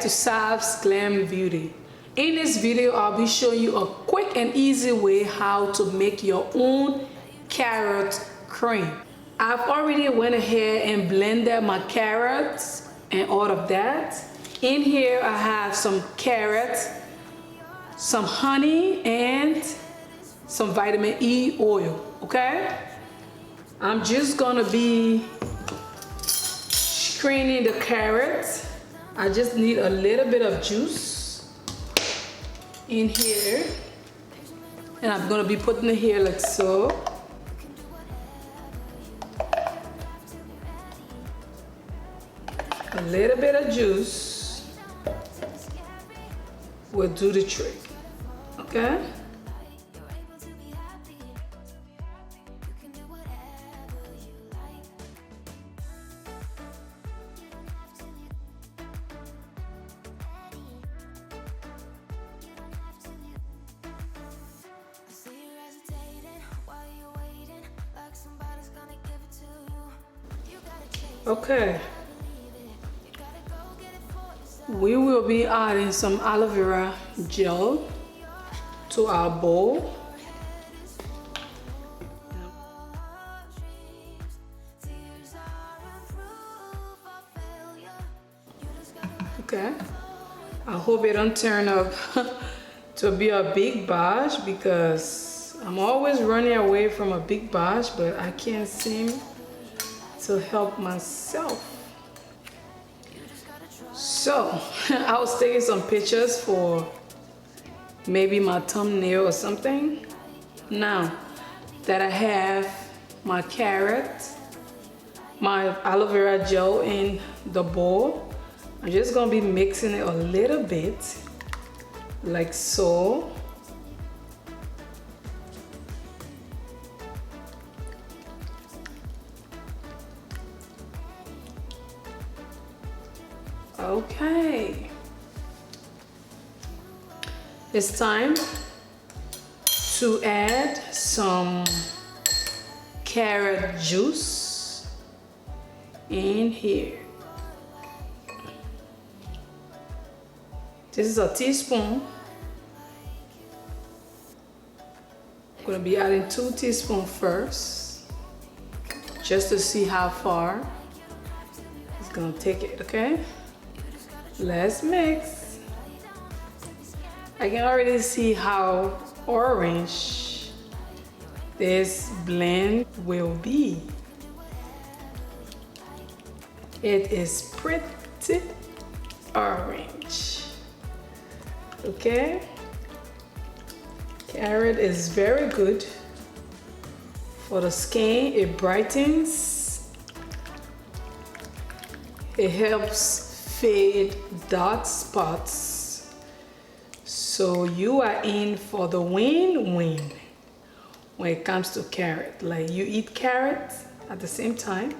to Sav's Glam Beauty. In this video, I'll be showing you a quick and easy way how to make your own carrot cream. I've already went ahead and blended my carrots and all of that. In here, I have some carrots, some honey, and some vitamin E oil, okay? I'm just gonna be straining the carrots. I just need a little bit of juice in here, and I'm gonna be putting it here like so. A little bit of juice will do the trick, okay? Okay, we will be adding some aloe vera gel to our bowl. Okay, I hope it don't turn up to be a big batch, because I'm always running away from a big batch, but I can't seem to help myself. So I was taking some pictures for maybe my thumbnail or something. Now that I have my carrot, my aloe vera gel in the bowl, I'm just gonna be mixing it a little bit like so. Okay, it's time to add some carrot juice in here. This is a teaspoon. I'm gonna be adding 2 teaspoons first, just to see how far it's gonna take it, okay? Let's mix. I can already see how orange this blend will be. It is pretty orange. Okay? Carrot is very good for the skin. It brightens. It helps fade dark spots. So you are in for the win-win when it comes to carrot. Like, you eat carrot at the same time,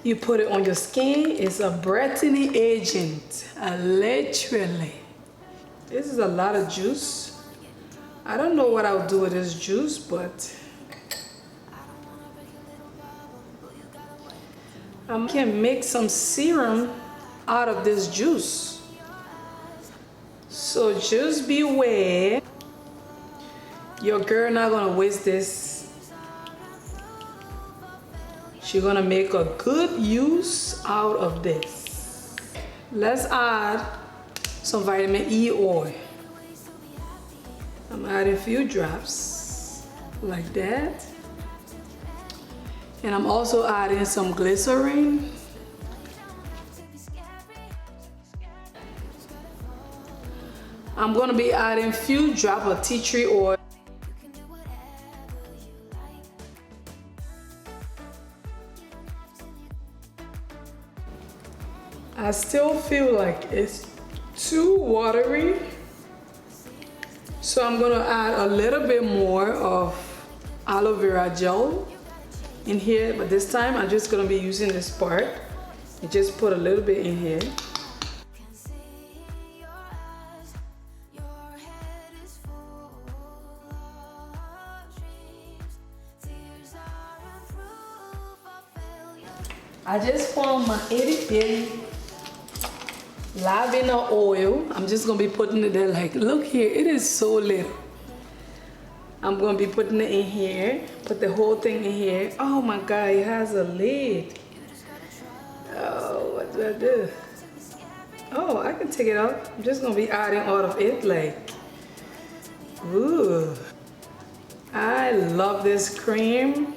you put it on your skin. It's a brightening agent, literally. This is a lot of juice. I don't know what I'll do with this juice, but I can make some serum out of this juice. So just beware. Your girl not gonna waste this. She's gonna make a good use out of this. Let's add some vitamin E oil. I'm adding a few drops like that. And I'm also adding some glycerin. I'm gonna be adding a few drops of tea tree oil. I still feel like it's too watery, so I'm gonna add a little bit more of aloe vera gel in here, but this time I'm just gonna be using this part and just put a little bit in here. I just found my itty bitty lavender oil. I'm just gonna be putting it there. Like, look here, it is so little. I'm gonna be putting it in here. Put the whole thing in here. Oh my God, it has a lid. Oh, what do I do? Oh, I can take it out. I'm just gonna be adding all of it. Like, ooh, I love this cream.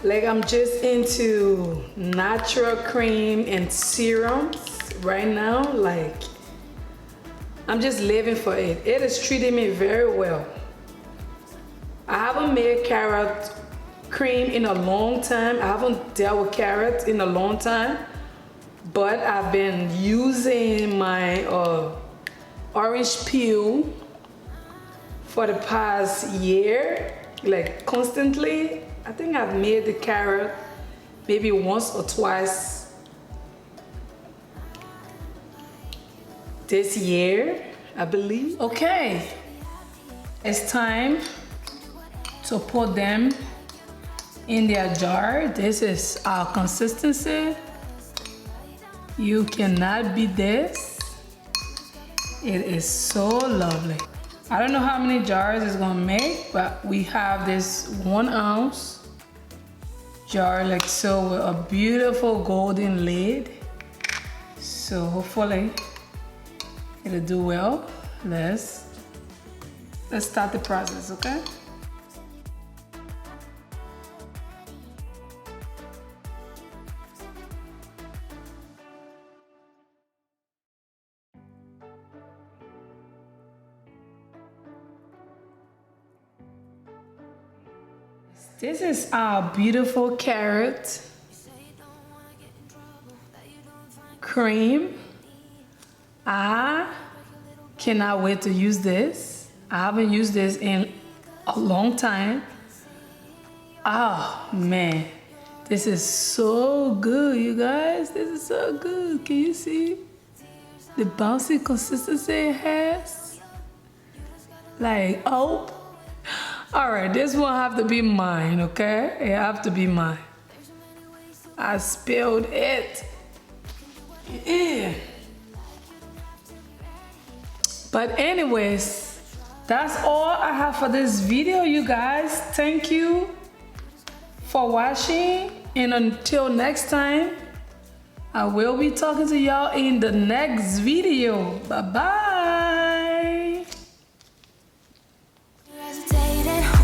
Like, I'm just into natural cream and serums right now. Like, I'm just living for it. It is treating me very well. I haven't made carrot cream in a long time. I haven't dealt with carrots in a long time, but I've been using my orange peel for the past year, like constantly. I think I've made the carrot maybe once or twice this year, I believe. Okay, it's time to put them in their jar. This is our consistency. You cannot beat this. It is so lovely. I don't know how many jars it's gonna make, but we have this 1 ounce jar like so with a beautiful golden lid. So hopefully it'll do well. Let's start the process, okay? This is our beautiful carrot cream. I cannot wait to use this. I haven't used this in a long time. Oh man, this is so good, you guys. This is so good. Can you see the bouncy consistency it has? Like, oh. All right, this one have to be mine, okay? It have to be mine. I spilled it. Yeah. But anyways, that's all I have for this video, you guys. Thank you for watching, and until next time, I will be talking to y'all in the next video. Bye-bye.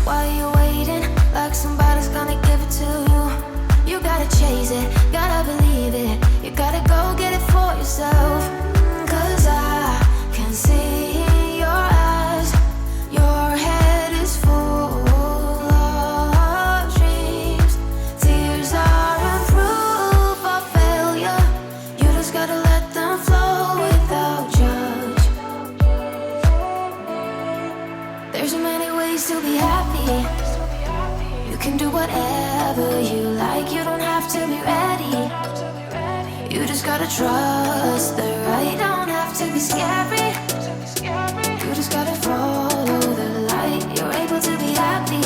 While you're waiting, like somebody's gonna give it to you. You gotta chase it, gotta believe it. You gotta go get it for yourself. Cause I can see in your eyes, your head is full of dreams. Tears are proof of failure. You just gotta let them flow without judge. There's so many ways to be happy. You can do whatever you like. You don't have to be ready. You just gotta trust the right. Don't have to be scary. You just gotta follow the light. You're able to be happy.